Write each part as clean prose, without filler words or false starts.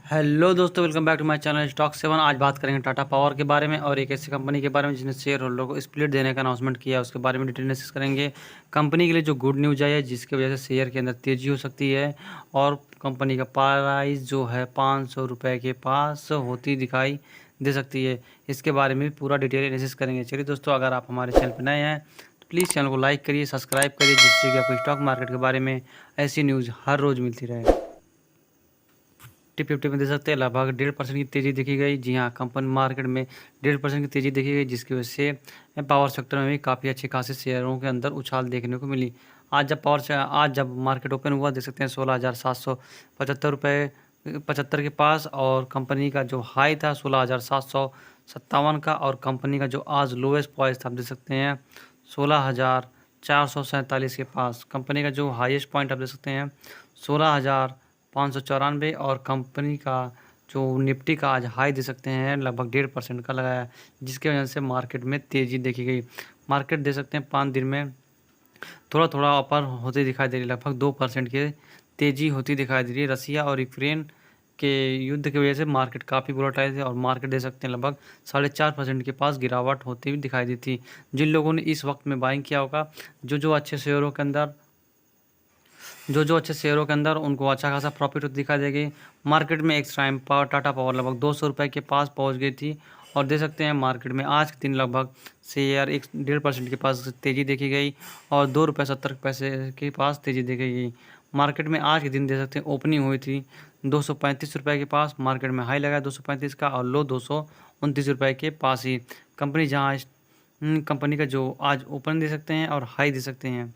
Hello दोस्तों, welcome back to my channel stock 7। आज बात करेंगे टाटा पावर के बारे में और एक ऐसी कंपनी के बारे में जिसने शेयर होल्डर को स्प्लिट देने का अनाउंसमेंट किया है। उसके बारे में डिटेल एनालिसिस करेंगे। कंपनी के लिए जो गुड न्यूज़ आई है जिसकी वजह से शेयर के अंदर तेज़ी हो सकती है और कंपनी का प्राइस जो है 500 रुपये के पास होती दिखाई दे सकती है। इसके बारे में भी पूरा डिटेल एनालिसिस करेंगे। चलिए दोस्तों, अगर आप हमारे चैनल पर नए हैं तो प्लीज़ चैनल को लाइक करिए, सब्सक्राइब करिए, जिससे कि आपको स्टॉक मार्केट के बारे में ऐसी न्यूज़ हर रोज़ मिलती रहे। निफ्टी 50 में दे सकते हैं लगभग 1.5% की तेज़ी देखी गई। जी हाँ, कंपनी मार्केट में 1.5% की तेज़ी देखी गई, जिसकी वजह से पावर सेक्टर में भी काफ़ी अच्छे खासे शेयरों के अंदर उछाल देखने को मिली। आज जब मार्केट ओपन हुआ देख सकते हैं 16,775 रुपये के पास, और कंपनी का जो हाई था 16,757 का, और कंपनी का जो आज लोएस्ट पॉइंट था आप देख सकते हैं 16,447 के पास। कंपनी का जो हाईएस्ट पॉइंट आप देख सकते हैं 16,594, और कंपनी का जो निफ्टी का आज हाई दे सकते हैं लगभग 1.5% का लगाया, जिसकी वजह से मार्केट में तेज़ी देखी गई। मार्केट दे सकते हैं 5 दिन में थोड़ा थोड़ा ऊपर होती दिखाई दे रही है, लगभग 2% की तेज़ी होती दिखाई दे रही है। रसिया और यूक्रेन के युद्ध की वजह से मार्केट काफ़ी वोलेटाइल है और मार्केट दे सकते हैं लगभग 4.5% के पास गिरावट होती हुई दिखाई दी थी। जिन लोगों ने इस वक्त में बाइंग किया होगा, जो अच्छे शेयरों के अंदर उनको अच्छा खासा प्रॉफिट दिखाई देगी। मार्केट में एक टाइम पावर टाटा पावर लगभग 200 रुपये के पास पहुंच गई थी, और देख सकते हैं मार्केट में आज के दिन लगभग शेयर 1.5% के पास तेज़ी देखी गई और 2 रुपये 70 पैसे के पास तेज़ी देखी गई। मार्केट में आज के दिन देख सकते हैं ओपनिंग हुई थी 235 रुपये के पास। मार्केट में हाई लगा 235 का और लो 229 रुपये के पास ही। कंपनी का जो आज ओपन दे सकते हैं और हाई दे सकते हैं।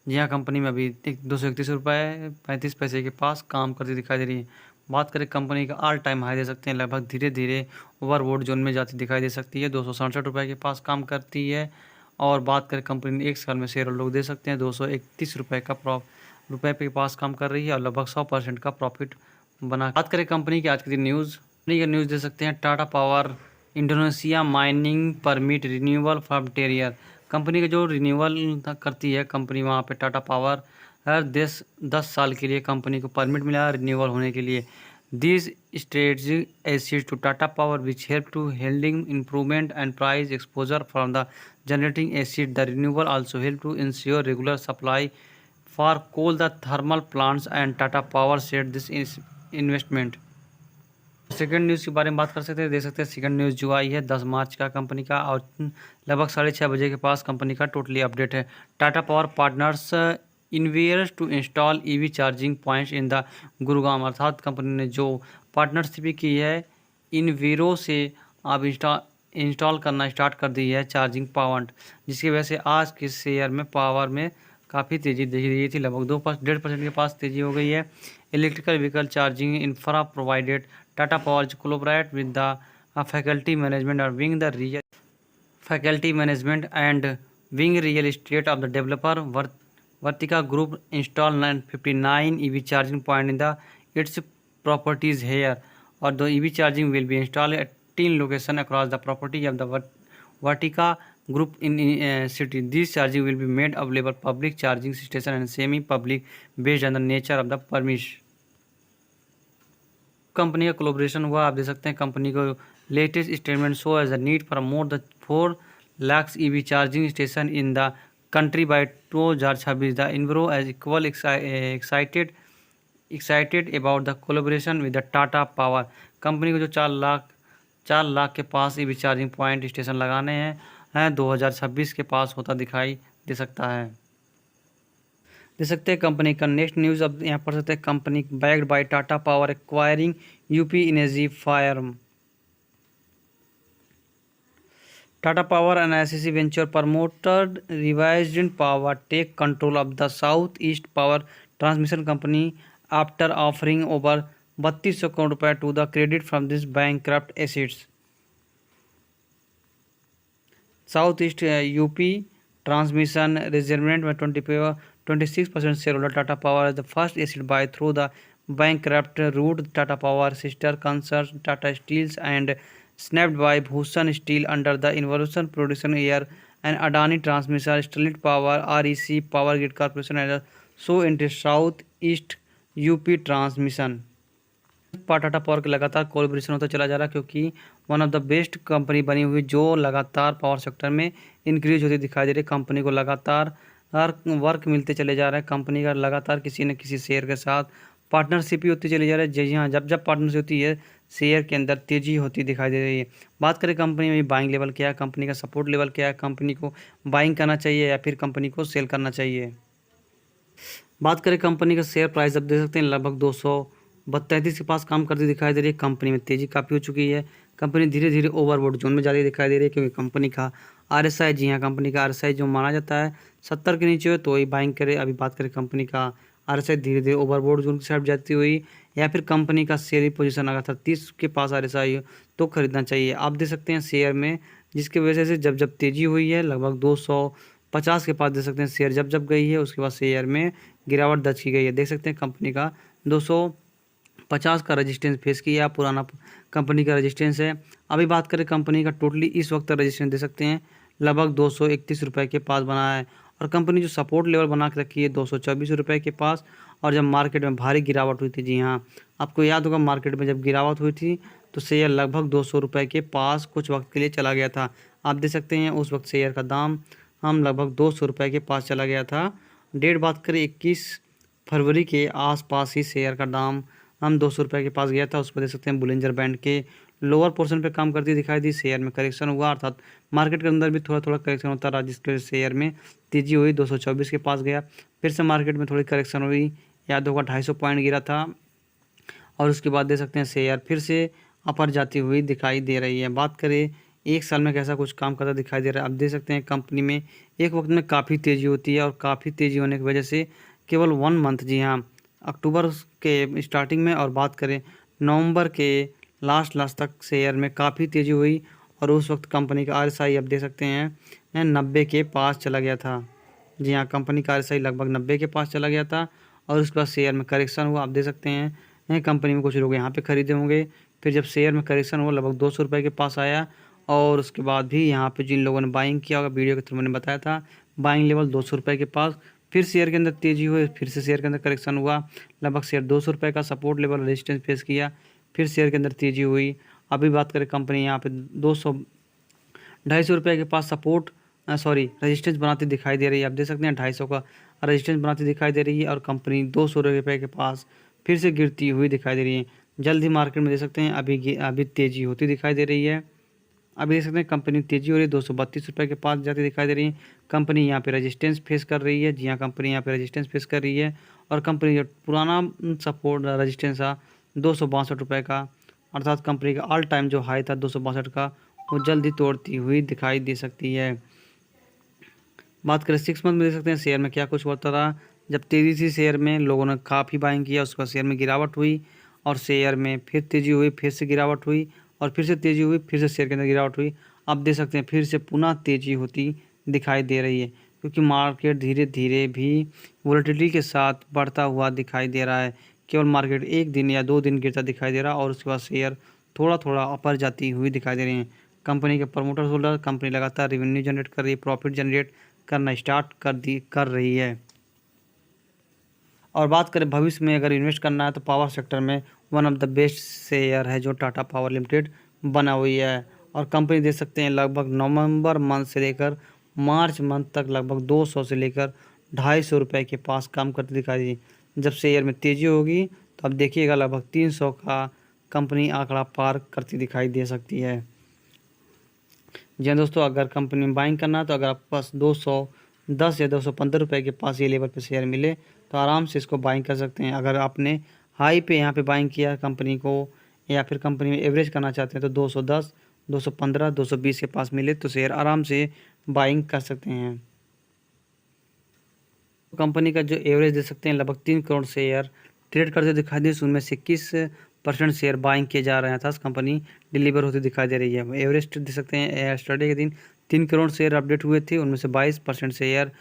जी हाँ, कंपनी में अभी 231 रुपये 35 पैसे के पास काम करती दिखाई दे रही है। बात करें कंपनी का ऑल टाइम हाई दे सकते हैं, लगभग धीरे धीरे ओवरबोट जोन में जाती दिखाई दे सकती है, 267 रुपये के पास काम करती है। और बात करें कंपनी ने एक साल में शेयर लोग दे सकते हैं 231 रुपये के पास काम कर रही है और लगभग 100% का प्रॉफिट बना। बात करें कंपनी की आज की न्यूज़, कंपनी का न्यूज़ दे सकते हैं Tata power Indonesia mining permit renewal from terrier. Company का जो रिन्यूअल करती है कंपनी, वहाँ पे टाटा पावर हर 10 साल के लिए कंपनी को परमिट मिला रिन्यूअल होने के लिए। This strategic asset to Tata power which help to hedging improvement and price exposure from the generating asset. The renewal also help to ensure regular supply for coal the thermal plants and Tata power set this investment. Second news के बारे में बात कर सकते हैं, देख सकते हैं सेकंड न्यूज़ जो आई है 10 मार्च का कंपनी का, और लगभग 6:30 बजे के पास कंपनी का टोटली अपडेट है। Tata power partners invest to install EV charging points in the Gurugram. अर्थात कंपनी ने जो पार्टनरशिप की है इनवीरो से अब इंस्टॉल करना स्टार्ट कर दी है चार्जिंग पॉइंट, जिसकी वजह से आज के शेयर में पावर में काफ़ी तेज़ी देखी गई थी, लगभग 1.5% के पास तेज़ी हो गई है। Electrical vehicle charging infra provided Tata power collaborate with the faculty management or wing the real faculty management and wing real estate of the developer Vartika Group install 959 EV charging point in the its properties here, or the EV charging will be installed at 10 locations across the property of the Vartika Group in city. This charging will be made available public charging station and semi-public based on the nature of the permission। Company का collaboration हुआ, आप देख सकते हैं company को latest statement show as the need for more the 4 lakh EV charging station in the country by 2026। The इन्वरो as equal excited about the collaboration with the Tata power. Company को जो 4 लाख के पास ईवी चार्जिंग पॉइंट स्टेशन लगाने हैं 2026 के पास होता दिखाई दे सकता है। देख सकते हैं कंपनी का नेक्स्ट न्यूज़, अब यहाँ पढ़ सकते हैं company backed by Tata power acquiring UP energy farm. Tata power and SSC venture promoted revised power take control of the south east power transmission company after offering over 3200 crore रुपये to the credit from this bankrupt assets. South east UP transmission रिजर्वमेंट में 26% shareholder Tata Power is the first asset buy through the bankrupt route. Tata Power sister concerns Tata Steels and snapped by Bhushan Steel under the Innovation Production Air and Adani Transmission Sterlite Power REC Power Grid Corporation and so into South East UP Transmission। Tata power का लगातार collaboration होता चला जा रहा है, क्योंकि one of the best company बनी हुई जो लगातार पावर सेक्टर में इंक्रीज होती दिखाई दे रही है। कंपनी को लगातार वर्क मिलते चले जा रहे हैं। कंपनी का लगातार किसी न किसी शेयर के साथ पार्टनरशिप ही होती चली जा रही है। जी हाँ, जब जब पार्टनरशिप होती है शेयर के अंदर तेजी होती दिखाई दे रही है। बात करें कंपनी में बाइंग लेवल क्या है, कंपनी का सपोर्ट लेवल क्या है, कंपनी को बाइंग करना चाहिए या फिर कंपनी को सेल करना चाहिए। बात करें कंपनी का शेयर प्राइस, अब देख सकते हैं लगभग 232 के पास काम करती दिखाई दे रही है। कंपनी में तेजी काफ़ी हो चुकी है। कंपनी धीरे धीरे ओवरबॉट जोन में जाती दिखाई दे रही है, क्योंकि कंपनी का RSI, जी हाँ, कंपनी का RSI जो माना जाता है 70 के नीचे हो तो ही बाइंग करे। अभी बात करें कंपनी का RSI धीरे धीरे ओवरबॉट जोन की साइड जाती हुई, या फिर कंपनी का शेयर पोजीशन अगर 30 के पास RSI हो तो खरीदना चाहिए। आप देख सकते हैं शेयर में, जिसकी वजह से जब जब तेजी हुई है लगभग 250 के पास देख सकते हैं शेयर जब जब गई है, उसके बाद शेयर में गिरावट दर्ज की गई है। देख सकते हैं कंपनी का 250 का रजिस्टेंस फेस किया, पुराना कंपनी का रजिस्टेंस है। अभी बात करें कंपनी का टोटली इस वक्त रजिस्टेंस दे सकते हैं लगभग 231 रुपये के पास बना है, और कंपनी जो सपोर्ट लेवल बना के रखी है 224 रुपये के पास। और जब मार्केट में भारी गिरावट हुई थी, जी हाँ, आपको याद होगा मार्केट में जब गिरावट हुई थी तो शेयर लगभग 200 रुपये के पास कुछ वक्त के लिए चला गया था। आप देख सकते हैं उस वक्त शेयर का दाम हम लगभग 200 रुपये के पास चला गया था। डेट बात करें 21 फरवरी के आसपास ही शेयर का दाम हम 200 रुपये के पास गया था। उस पर देख सकते हैं बुलिंजर बैंड के लोअर पोर्शन पे काम करती दिखाई दी। शेयर में करेक्शन हुआ, अर्थात मार्केट के अंदर भी थोड़ा थोड़ा करेक्शन होता रहा, जिसके शेयर में तेजी हुई, 224 के पास गया। फिर से मार्केट में थोड़ी करेक्शन हुई, याद होगा 250 पॉइंट गिरा था, और उसके बाद देख सकते हैं शेयर फिर से अपर जाती हुई दिखाई दे रही है। बात करें एक साल में कैसा कुछ काम करता दिखाई दे रहा है। अब देख सकते हैं कंपनी में एक वक्त में काफ़ी तेज़ी होती है, और काफ़ी तेज़ी होने की वजह से केवल 1 मंथ, जी हाँ, अक्टूबर के स्टार्टिंग में और बात करें नवंबर के लास्ट तक शेयर में काफ़ी तेज़ी हुई, और उस वक्त कंपनी का RSI अब देख सकते हैं 90 के पास चला गया था। जी हाँ, कंपनी का RSI लगभग 90 के पास चला गया था, और उसके बाद शेयर में करेक्शन हुआ। आप देख सकते हैं कंपनी में कुछ लोग यहाँ पे खरीदे होंगे। फिर जब शेयर में करेक्शन हुआ लगभग 200 रुपये के पास आया, और उसके बाद भी यहाँ पे जिन लोगों ने बाइंग किया होगा, वीडियो के थ्रू मैंने बताया था, बाइंग लेवल 200 रुपये के पास। फिर शेयर के अंदर तेज़ी हुई, फिर से शेयर के अंदर करेक्शन हुआ, लगभग शेयर 200 रुपये का सपोर्ट लेवल रेजिस्टेंस फेस किया, फिर शेयर के अंदर तेज़ी हुई। अभी बात करें कंपनी यहाँ पे 250 रुपये के पास सपोर्ट रेजिस्टेंस बनाती दिखाई दे रही है। आप देख सकते हैं 250 का रेजिस्टेंस बनाती दिखाई दे रही है, और कंपनी 200 रुपये के पास फिर से गिरती हुई दिखाई दे रही है। जल्द ही मार्केट में देख सकते हैं अभी तेज़ी होती दिखाई दे रही है। अभी देख सकते हैं कंपनी तेज़ी हो रही है, 232 रुपये के पास जाती दिखाई दे रही है। कंपनी यहाँ पे रेजिस्टेंस फेस कर रही है, जी हाँ, कंपनी यहाँ पे रेजिस्टेंस फेस कर रही है, और कंपनी जो पुराना सपोर्ट रेजिस्टेंस था 262 रुपये का, अर्थात कंपनी का ऑल टाइम जो हाई था 262 का, वो जल्दी तोड़ती हुई दिखाई दे सकती है। बात करें 6 मंथ में देख सकते हैं शेयर में क्या कुछ होता रहा। जब तेज़ी से शेयर में लोगों ने काफ़ी बाइंग किया, उसके बाद शेयर में गिरावट हुई, और शेयर में फिर तेज़ी हुई, फिर से गिरावट हुई, और फिर से तेज़ी हुई, फिर से शेयर के अंदर गिरावट हुई। आप देख सकते हैं फिर से पुनः तेज़ी होती दिखाई दे रही है, क्योंकि मार्केट धीरे धीरे भी वोलेटिलिटी के साथ बढ़ता हुआ दिखाई दे रहा है। केवल मार्केट 1 दिन या 2 दिन गिरता दिखाई दे रहा, और उसके बाद शेयर थोड़ा थोड़ा अपर जाती हुई दिखाई दे रही है। कंपनी के प्रमोटर होल्डर, कंपनी लगातार रेवेन्यू जनरेट कर रही है, प्रॉफिट जनरेट करना स्टार्ट कर रही है। और बात करें भविष्य में अगर इन्वेस्ट करना है तो पावर सेक्टर में one of the best share है जो टाटा पावर लिमिटेड बना हुई है। और कंपनी देख सकते हैं लगभग नवंबर मंथ से लेकर मार्च मंथ तक लगभग 200 से लेकर 250 रुपये के पास काम करती दिखाई दी। जब शेयर में तेज़ी होगी तो अब देखिएगा लगभग 300 का कंपनी आंकड़ा पार करती दिखाई दे सकती है। जी हाँ दोस्तों, अगर कंपनी में बाइंग करना है तो अगर आपके पास 210 या 215 रुपये के पास ये लेवल पे शेयर मिले तो आराम से इसको बाइंग कर सकते हैं। अगर आपने हाई पे यहाँ पे बाइंग किया कंपनी को, या फिर कंपनी में एवरेज करना चाहते हैं तो 210, 215, 220 के पास मिले तो शेयर आराम से बाइंग कर सकते हैं। कंपनी का जो एवरेज दे सकते हैं लगभग 3 करोड़ शेयर ट्रेड करते दिखाई दे, उनमें से 21% शेयर बाइंग किए जा रहे हैं, था कंपनी डिलीवर होती दिखाई दे रही है। एवरेज दे सकते हैं स्टडी के दिन 3 करोड़ शेयर अपडेट हुए थे, उनमें से 22% शेयर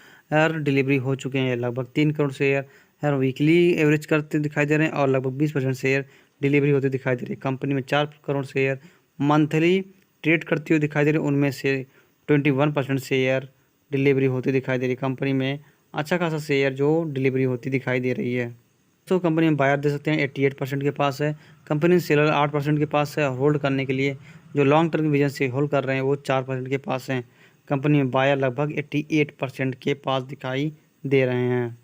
डिलीवरी हो चुके हैं। लगभग 3 करोड़ शेयर हर वीकली एवरेज करते दिखाई दे रहे हैं, और लगभग 20% शेयर डिलीवरी होते दिखाई दे रही है। कंपनी में 4 करोड़ शेयर मंथली ट्रेड करती हुई दिखाई दे रही है, उनमें से 21% शेयर डिलीवरी होती दिखाई दे रही है। कंपनी में अच्छा खासा शेयर जो डिलीवरी होती दिखाई दे रही है। तो कंपनी में बायर दे सकते हैं 88% के पास है। कंपनी सेलर 8% के पास है। और होल्ड करने के लिए जो लॉन्ग टर्म विजन से होल्ड कर रहे हैं वो 4% के पास हैं। कंपनी में बायर लगभग 88% के पास दिखाई दे रहे हैं।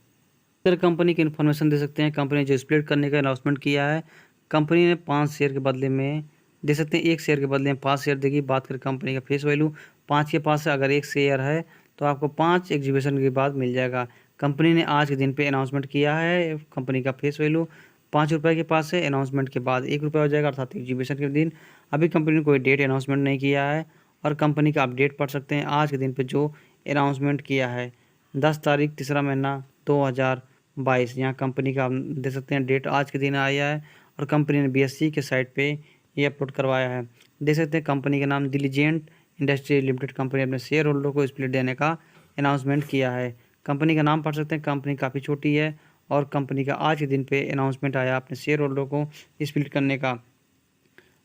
अगर कंपनी की इन्फॉर्मेशन दे सकते हैं, कंपनी ने जो स्प्लिट करने का अनाउंसमेंट किया है, कंपनी ने 5 शेयर के बदले में दे सकते हैं, 1 शेयर के बदले में 5 शेयर देगी। बात करें कंपनी का फेस वैल्यू 5 के पास है, अगर 1 शेयर है तो आपको 5 एग्जीबिशन के बाद मिल जाएगा। कंपनी ने आज के दिन पे अनाउंसमेंट किया है, कंपनी का फेस वैल्यू 5 रुपये के पास है। अनाउंसमेंट के बाद 1 रुपये हो जाएगा, अर्थात एग्जीबिशन के दिन। अभी कंपनी ने कोई डेट अनाउंसमेंट नहीं किया है। और कंपनी का अपडेट पढ़ सकते हैं आज के दिन पे जो अनाउंसमेंट किया है 10 तारीख 3रा महीना 2022। यहाँ कंपनी का आप दे सकते हैं डेट आज के दिन आया है। और कंपनी ने BSE के साइट पे ये अपलोड करवाया है। देख सकते हैं कंपनी का नाम दिलीजेंट इंडस्ट्री लिमिटेड। कंपनी अपने शेयर होल्डर को स्प्लिट देने का अनाउंसमेंट किया है। कंपनी का नाम पढ़ सकते हैं, कंपनी काफ़ी छोटी है। और कंपनी का आज के दिन पे अनाउंसमेंट आया अपने शेयर होल्डर को स्प्लिट करने का।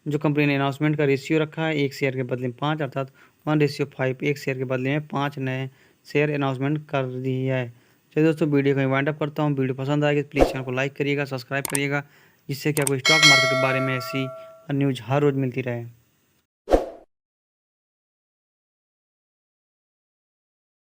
जो कंपनी ने अनाउंसमेंट का रेशियो रखा है 1 शेयर के बदले में 5, अर्थात 1:5। 1 शेयर के बदले में 5 नए शेयर अनाउंसमेंट कर दी है। चलिए दोस्तों, वीडियो को वाइंड अप करता हूँ। वीडियो पसंद आएगी तो प्लीज़ चैनल को लाइक करिएगा, सब्सक्राइब करिएगा, जिससे कि आपको स्टॉक मार्केट के बारे में ऐसी न्यूज़ हर रोज़ मिलती रहे।